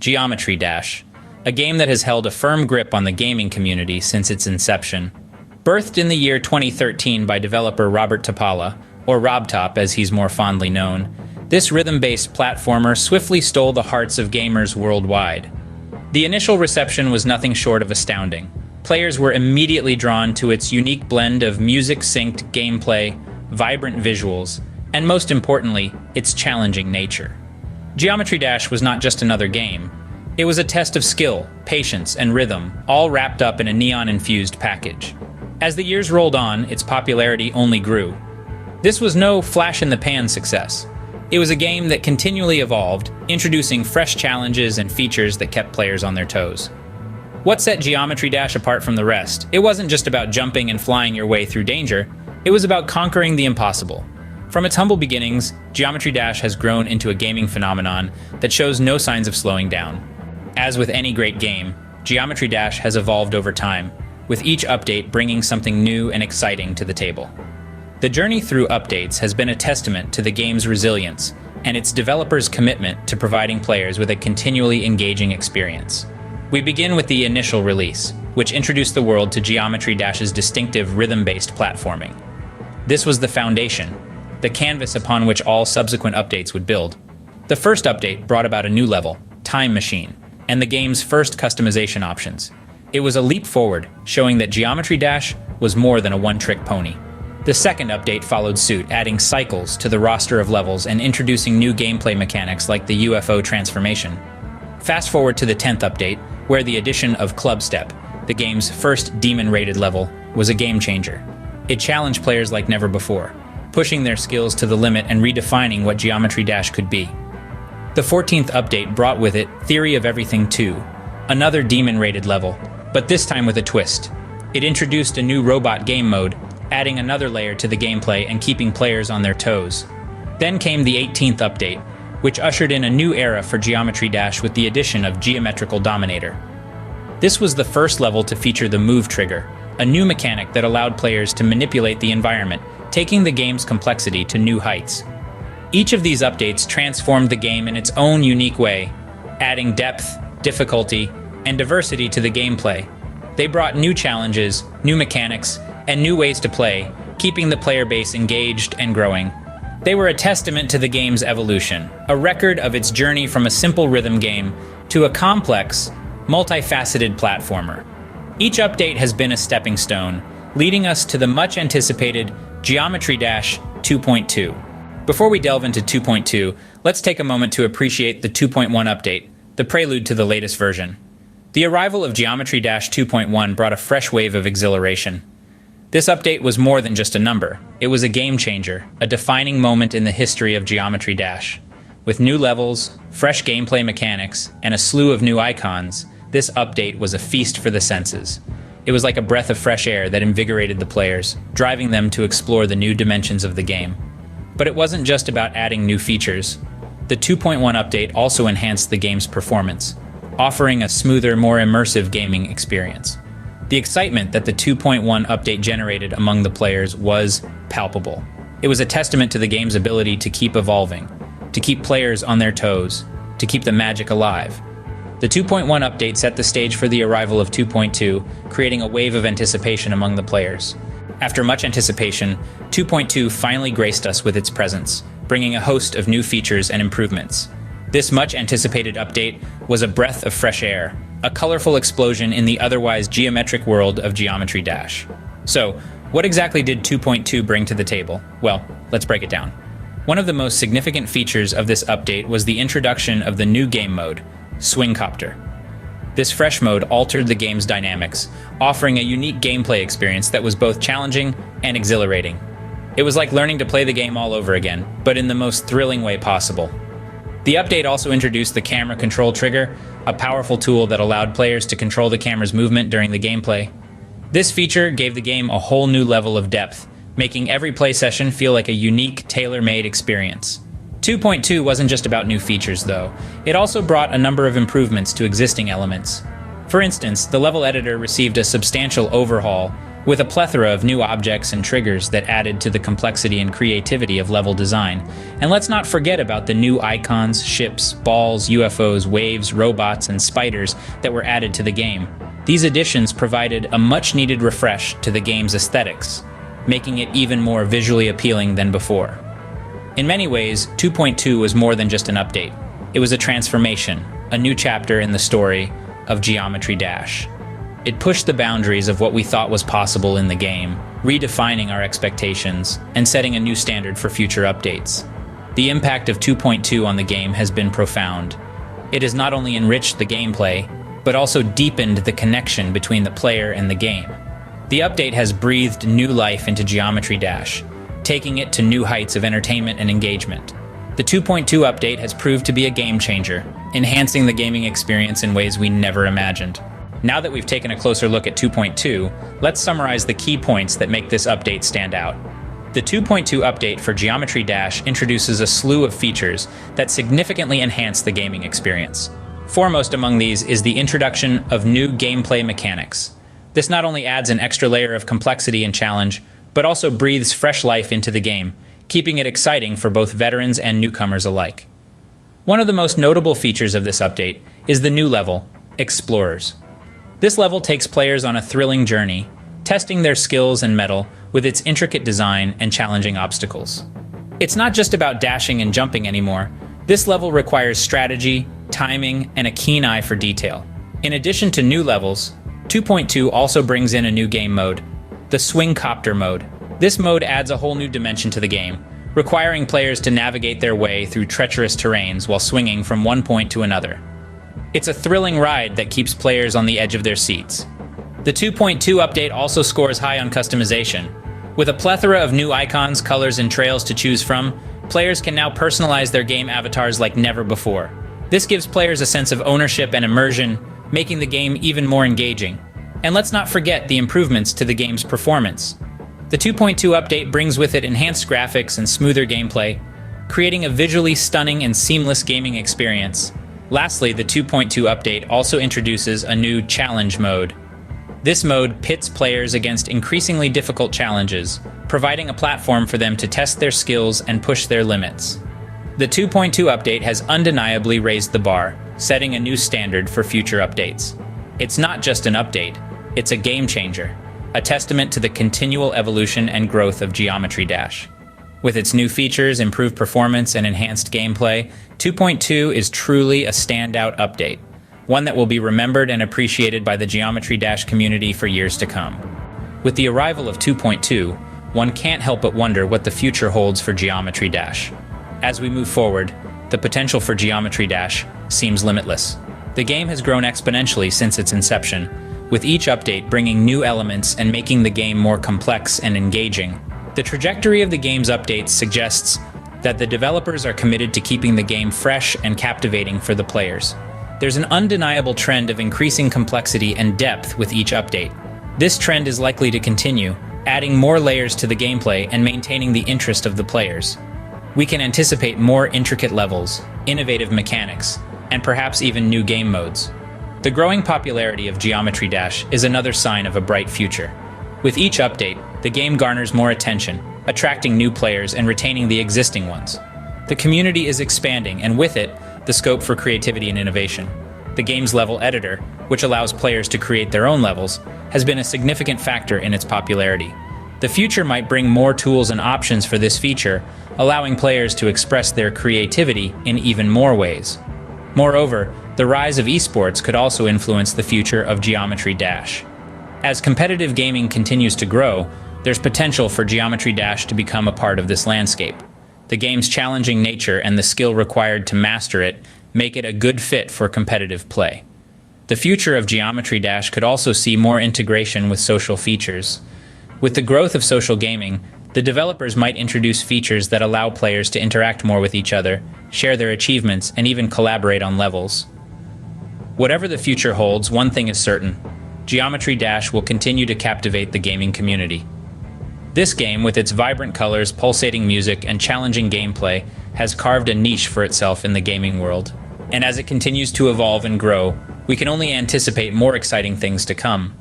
Geometry Dash, a game that has held a firm grip on the gaming community since its inception. Birthed in the year 2013 by developer Robert Topala, or RobTop as he's more fondly known, this rhythm-based platformer swiftly stole the hearts of gamers worldwide. The initial reception was nothing short of astounding. Players were immediately drawn to its unique blend of music-synced gameplay, vibrant visuals, and most importantly, its challenging nature. Geometry Dash was not just another game. It was a test of skill, patience, and rhythm, all wrapped up in a neon-infused package. As the years rolled on, its popularity only grew. This was no flash-in-the-pan success. It was a game that continually evolved, introducing fresh challenges and features that kept players on their toes. What set Geometry Dash apart from the rest? It wasn't just about jumping and flying your way through danger, it was about conquering the impossible. From its humble beginnings, Geometry Dash has grown into a gaming phenomenon that shows no signs of slowing down. As with any great game, Geometry Dash has evolved over time, with each update bringing something new and exciting to the table. The journey through updates has been a testament to the game's resilience and its developers' commitment to providing players with a continually engaging experience. We begin with the initial release, which introduced the world to Geometry Dash's distinctive rhythm-based platforming. This was the foundation, the canvas upon which all subsequent updates would build. The first update brought about a new level, Time Machine, and the game's first customization options. It was a leap forward, showing that Geometry Dash was more than a one-trick pony. The second update followed suit, adding cycles to the roster of levels and introducing new gameplay mechanics like the UFO transformation. Fast forward to the 10th update, where the addition of Club Step, the game's first demon-rated level, was a game-changer. It challenged players like never before, pushing their skills to the limit and redefining what Geometry Dash could be. The 14th update brought with it Theory of Everything 2, another demon-rated level, but this time with a twist. It introduced a new robot game mode, adding another layer to the gameplay and keeping players on their toes. Then came the 18th update, which ushered in a new era for Geometry Dash with the addition of Geometrical Dominator. This was the first level to feature the move trigger, a new mechanic that allowed players to manipulate the environment, taking the game's complexity to new heights. Each of these updates transformed the game in its own unique way, adding depth, difficulty, and diversity to the gameplay. They brought new challenges, new mechanics, and new ways to play, keeping the player base engaged and growing. They were a testament to the game's evolution, a record of its journey from a simple rhythm game to a complex, multifaceted platformer. Each update has been a stepping stone, leading us to the much-anticipated Geometry Dash 2.2. Before we delve into 2.2, let's take a moment to appreciate the 2.1 update, the prelude to the latest version. The arrival of Geometry Dash 2.1 brought a fresh wave of exhilaration. This update was more than just a number. It was a game changer, a defining moment in the history of Geometry Dash. With new levels, fresh gameplay mechanics, and a slew of new icons, this update was a feast for the senses. It was like a breath of fresh air that invigorated the players, driving them to explore the new dimensions of the game. But it wasn't just about adding new features. The 2.1 update also enhanced the game's performance, offering a smoother, more immersive gaming experience. The excitement that the 2.1 update generated among the players was palpable. It was a testament to the game's ability to keep evolving, to keep players on their toes, to keep the magic alive. The 2.1 update set the stage for the arrival of 2.2, creating a wave of anticipation among the players. After much anticipation, 2.2 finally graced us with its presence, bringing a host of new features and improvements. This much-anticipated update was a breath of fresh air, a colorful explosion in the otherwise geometric world of Geometry Dash. So, what exactly did 2.2 bring to the table? Well, let's break it down. One of the most significant features of this update was the introduction of the new game mode, Swingcopter. This fresh mode altered the game's dynamics, offering a unique gameplay experience that was both challenging and exhilarating. It was like learning to play the game all over again, but in the most thrilling way possible. The update also introduced the camera control trigger, a powerful tool that allowed players to control the camera's movement during the gameplay. This feature gave the game a whole new level of depth, making every play session feel like a unique, tailor-made experience. 2.2 wasn't just about new features, though. It also brought a number of improvements to existing elements. For instance, the level editor received a substantial overhaul, with a plethora of new objects and triggers that added to the complexity and creativity of level design. And let's not forget about the new icons, ships, balls, UFOs, waves, robots, and spiders that were added to the game. These additions provided a much-needed refresh to the game's aesthetics, making it even more visually appealing than before. In many ways, 2.2 was more than just an update. It was a transformation, a new chapter in the story of Geometry Dash. It pushed the boundaries of what we thought was possible in the game, redefining our expectations and setting a new standard for future updates. The impact of 2.2 on the game has been profound. It has not only enriched the gameplay, but also deepened the connection between the player and the game. The update has breathed new life into Geometry Dash, taking it to new heights of entertainment and engagement. The 2.2 update has proved to be a game changer, enhancing the gaming experience in ways we never imagined. Now that we've taken a closer look at 2.2, let's summarize the key points that make this update stand out. The 2.2 update for Geometry Dash introduces a slew of features that significantly enhance the gaming experience. Foremost among these is the introduction of new gameplay mechanics. This not only adds an extra layer of complexity and challenge, but also breathes fresh life into the game, keeping it exciting for both veterans and newcomers alike. One of the most notable features of this update is the new level, Explorers. This level takes players on a thrilling journey, testing their skills and mettle with its intricate design and challenging obstacles. It's not just about dashing and jumping anymore. This level requires strategy, timing, and a keen eye for detail. In addition to new levels, 2.2 also brings in a new game mode, the Swing Copter mode. This mode adds a whole new dimension to the game, requiring players to navigate their way through treacherous terrains while swinging from one point to another. It's a thrilling ride that keeps players on the edge of their seats. The 2.2 update also scores high on customization. With a plethora of new icons, colors, and trails to choose from, players can now personalize their game avatars like never before. This gives players a sense of ownership and immersion, making the game even more engaging. And let's not forget the improvements to the game's performance. The 2.2 update brings with it enhanced graphics and smoother gameplay, creating a visually stunning and seamless gaming experience. Lastly, the 2.2 update also introduces a new challenge mode. This mode pits players against increasingly difficult challenges, providing a platform for them to test their skills and push their limits. The 2.2 update has undeniably raised the bar, setting a new standard for future updates. It's not just an update, it's a game changer, a testament to the continual evolution and growth of Geometry Dash. With its new features, improved performance, and enhanced gameplay, 2.2 is truly a standout update, one that will be remembered and appreciated by the Geometry Dash community for years to come. With the arrival of 2.2, one can't help but wonder what the future holds for Geometry Dash. As we move forward, the potential for Geometry Dash seems limitless. The game has grown exponentially since its inception, with each update bringing new elements and making the game more complex and engaging. The trajectory of the game's updates suggests that the developers are committed to keeping the game fresh and captivating for the players. There's an undeniable trend of increasing complexity and depth with each update. This trend is likely to continue, adding more layers to the gameplay and maintaining the interest of the players. We can anticipate more intricate levels, innovative mechanics, and perhaps even new game modes. The growing popularity of Geometry Dash is another sign of a bright future. With each update, the game garners more attention, attracting new players and retaining the existing ones. The community is expanding, and with it, the scope for creativity and innovation. The game's level editor, which allows players to create their own levels, has been a significant factor in its popularity. The future might bring more tools and options for this feature, allowing players to express their creativity in even more ways. Moreover, the rise of esports could also influence the future of Geometry Dash. As competitive gaming continues to grow, there's potential for Geometry Dash to become a part of this landscape. The game's challenging nature and the skill required to master it make it a good fit for competitive play. The future of Geometry Dash could also see more integration with social features. With the growth of social gaming, the developers might introduce features that allow players to interact more with each other, share their achievements, and even collaborate on levels. Whatever the future holds, one thing is certain: Geometry Dash will continue to captivate the gaming community. This game, with its vibrant colors, pulsating music, and challenging gameplay, has carved a niche for itself in the gaming world. And as it continues to evolve and grow, we can only anticipate more exciting things to come.